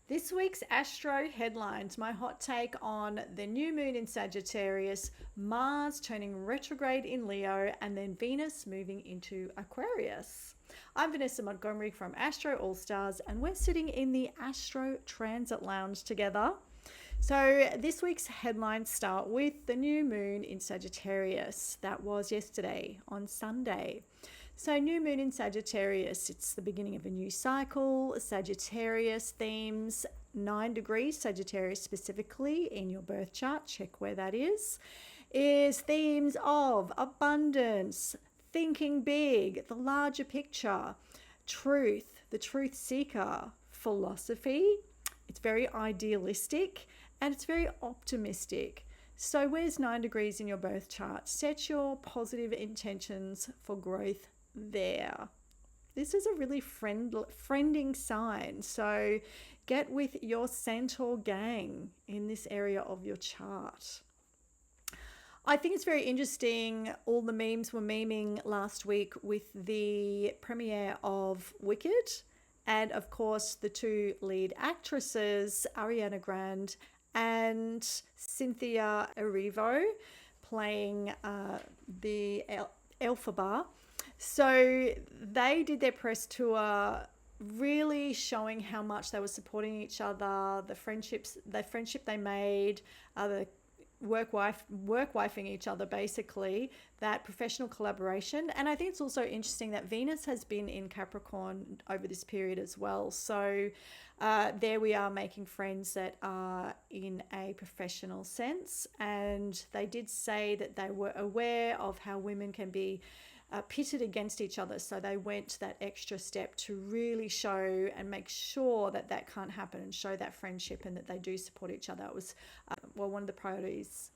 This week's Astro headlines, my hot take on the new moon in Sagittarius, Mars turning retrograde in Leo, and then Venus moving into Aquarius. I'm Vanessa Montgomery from Astro All-Starz, and we're sitting in the Astro Transit Lounge together. So this week's headlines start with the new moon in Sagittarius. That was yesterday on Sunday. So new moon in Sagittarius, it's the beginning of a new cycle. Sagittarius themes 9 degrees, Sagittarius specifically in your birth chart, check where that is themes of abundance, thinking big, the larger picture, truth, the truth seeker, philosophy. It's very idealistic and it's very optimistic. So where's 9 degrees in your birth chart? Set your positive intentions for growth there. This is a really friending sign. So get with your centaur gang in this area of your chart. I think it's very interesting. All the memes were memeing last week with the premiere of Wicked. And of course, the two lead actresses, Ariana Grande and Cynthia Erivo, playing the Elphaba. So they did their press tour, really showing how much they were supporting each other, the friendship they made, the work-wifing each other, basically, that professional collaboration. And I think it's also interesting that Venus has been in Capricorn over this period as well. So there we are, making friends that are in a professional sense. And they did say that they were aware of how women can be pitted against each other, so they went that extra step to really show and make sure that that can't happen, and show that friendship and that they do support each other. It was one of the priorities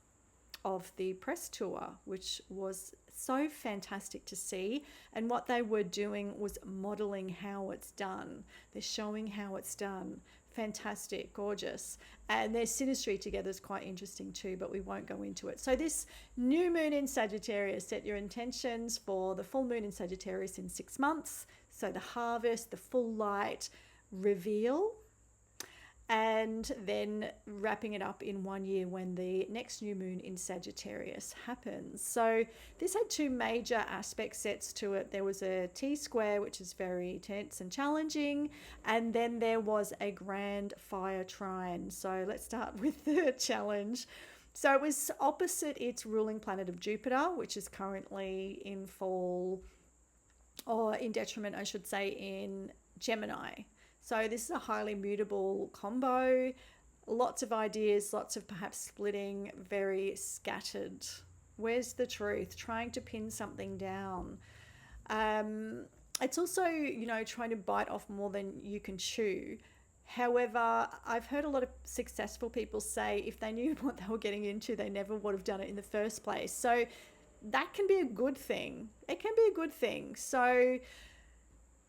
of the press tour, which was so fantastic to see. And what they were doing was modeling how it's done. They're showing how it's done. Fantastic, gorgeous. And their synastry together is quite interesting too, but we won't go into it. So this new moon in Sagittarius, set your intentions for the full moon in Sagittarius in 6 months. So the harvest, the full light reveal, and then wrapping it up in 1 year when the next new moon in Sagittarius happens. So this had two major aspect sets to it. There was a T-square, which is very tense and challenging, and then there was a grand fire trine. So let's start with the challenge. So it was opposite its ruling planet of Jupiter, which is currently in fall, or in detriment, I should say, in Gemini. So this is a highly mutable combo, lots of ideas, lots of perhaps splitting, very scattered. Where's the truth? Trying to pin something down. It's also, trying to bite off more than you can chew. However, I've heard a lot of successful people say if they knew what they were getting into, they never would have done it in the first place. So that can be a good thing. It can be a good thing. So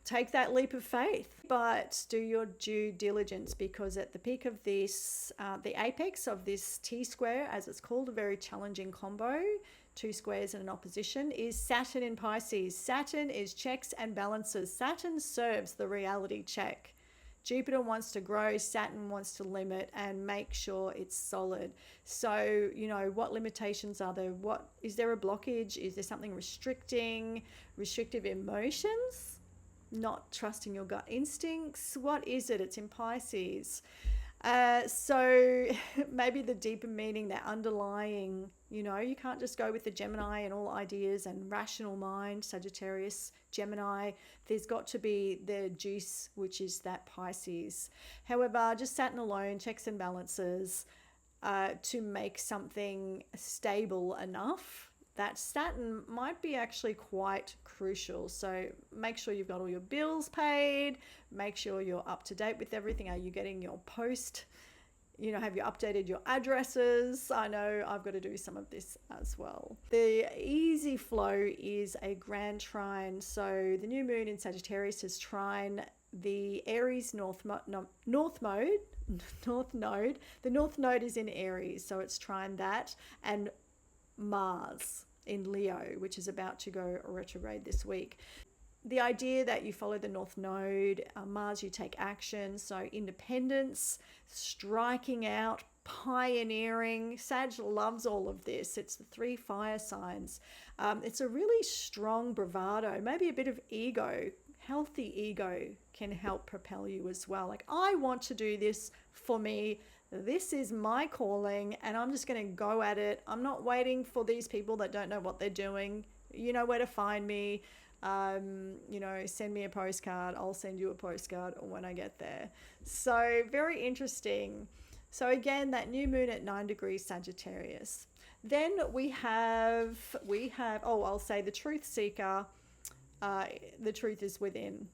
take that leap of faith, but do your due diligence, because at the peak of this, the apex of this T-square, as it's called, a very challenging combo, two squares in an opposition, is Saturn in Pisces. Saturn is checks and balances. Saturn serves the reality check. Jupiter wants to grow, Saturn wants to limit and make sure it's solid. So, what limitations are there? Is there a blockage? Is there something restrictive emotions? Not trusting your gut instincts? What is it? It's in Pisces. So maybe the deeper meaning, that underlying, you can't just go with the Gemini and all ideas and rational mind, Sagittarius, Gemini. There's got to be the juice, which is that Pisces. However, just Saturn alone, checks and balances, to make something stable enough, that Saturn might be actually quite crucial. So make sure you've got all your bills paid, make sure you're up to date with everything. Are you getting your post? Have you updated your addresses? I know I've got to do some of this as well. The easy flow is a grand trine. So the new moon in Sagittarius is trine the Aries north node. The north node is in Aries, so it's trine that, and Mars in Leo, which is about to go retrograde this week. the idea that you follow the North Node, Mars, you take action. So independence, striking out, pioneering. Sag loves all of this. It's the 3 fire signs. It's a really strong bravado, maybe a bit of ego. Healthy ego can help propel you as well. Like, I want to do this for me. This is my calling, and I'm just going to go at it. I'm not waiting for these people that don't know what they're doing. You know where to find me. Send me a postcard. I'll send you a postcard when I get there. So very interesting. So again, that new moon at 9 degrees Sagittarius. Then we have, I'll say the truth seeker. The truth is within.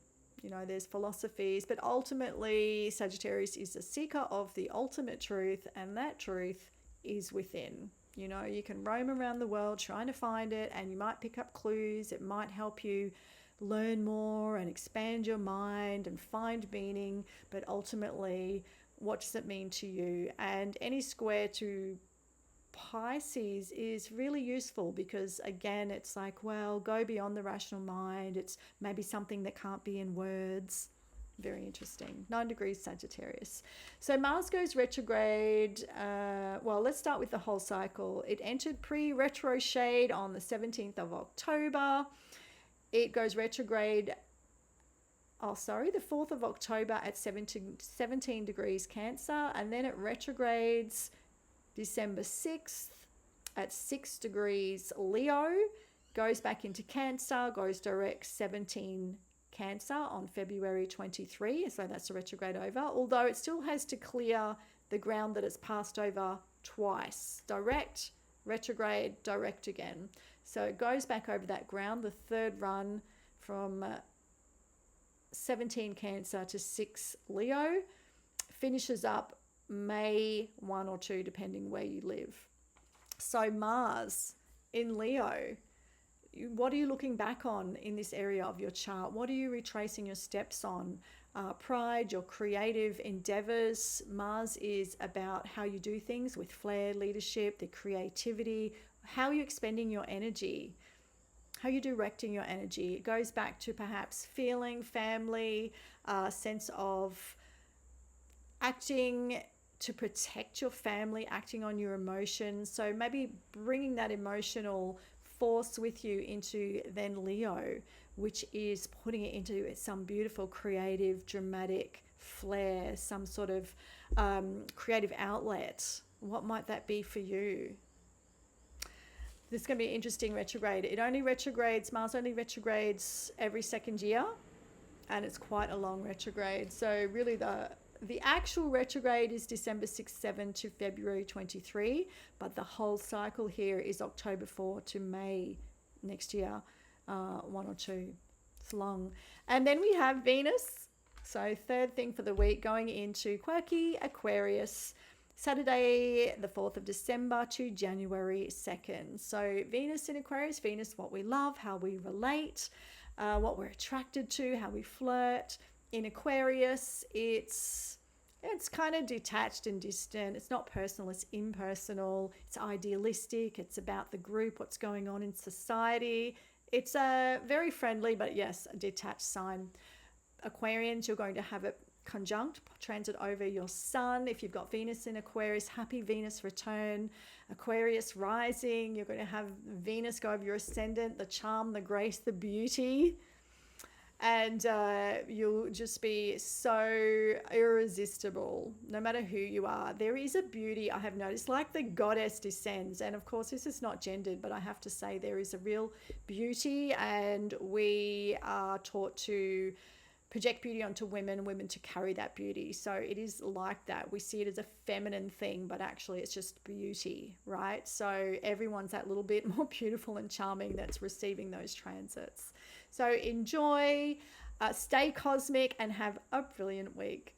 There's philosophies, but ultimately Sagittarius is a seeker of the ultimate truth, and that truth is within. You can roam around the world trying to find it, and you might pick up clues. It might help you learn more and expand your mind and find meaning, but ultimately, what does it mean to you? And any square to Pisces is really useful because, again, it's like, well, go beyond the rational mind. It's maybe something that can't be in words. Very interesting. 9 degrees Sagittarius. So Mars goes retrograde. Let's start with the whole cycle. It entered pre-retro shade on the 17th of October. It goes retrograde, the 4th of October at 17 degrees Cancer. And then it retrogrades December 6th at 6 degrees Leo. Goes back into Cancer, goes direct 17 Cancer on February 23, so that's a retrograde over, although it still has to clear the ground that it's passed over twice. Direct, retrograde, direct again. So it goes back over that ground, the third run from 17 Cancer to 6 Leo, finishes up May 1 or 2, depending where you live. So Mars in Leo, what are you looking back on in this area of your chart? What are you retracing your steps on? Pride, your creative endeavors. Mars is about how you do things with flair, leadership, the creativity. How are you expending your energy? How are you directing your energy? It goes back to perhaps feeling, family, sense of acting to protect your family, acting on your emotions. So maybe bringing that emotional force with you into then Leo, which is putting it into some beautiful creative dramatic flair, some sort of creative outlet. What might that be for you? This is going to be an interesting retrograde. Mars only retrogrades every second year, and it's quite a long retrograde. So really the actual retrograde is December 6, 7 to February 23, but the whole cycle here is October 4 to May next year, 1 or 2. It's long. And then we have Venus. So third thing for the week, going into quirky Aquarius, Saturday, the 4th of December to January 2nd. So Venus in Aquarius, Venus, what we love, how we relate, what we're attracted to, how we flirt. In Aquarius, it's kind of detached and distant. It's not personal, it's impersonal. It's idealistic. It's about the group, what's going on in society. It's a very friendly, but yes, a detached sign. Aquarians, you're going to have a conjunct transit over your sun. If you've got Venus in Aquarius, happy Venus return. Aquarius rising, you're going to have Venus go over your ascendant, the charm, the grace, the beauty. And you'll just be so irresistible, no matter who you are. There is a beauty I have noticed, like the goddess descends. And of course, this is not gendered, but I have to say there is a real beauty, and we are taught to project beauty onto women to carry that beauty. So it is like that. We see it as a feminine thing, but actually it's just beauty, right? So everyone's that little bit more beautiful and charming that's receiving those transits. So enjoy, stay cosmic, and have a brilliant week.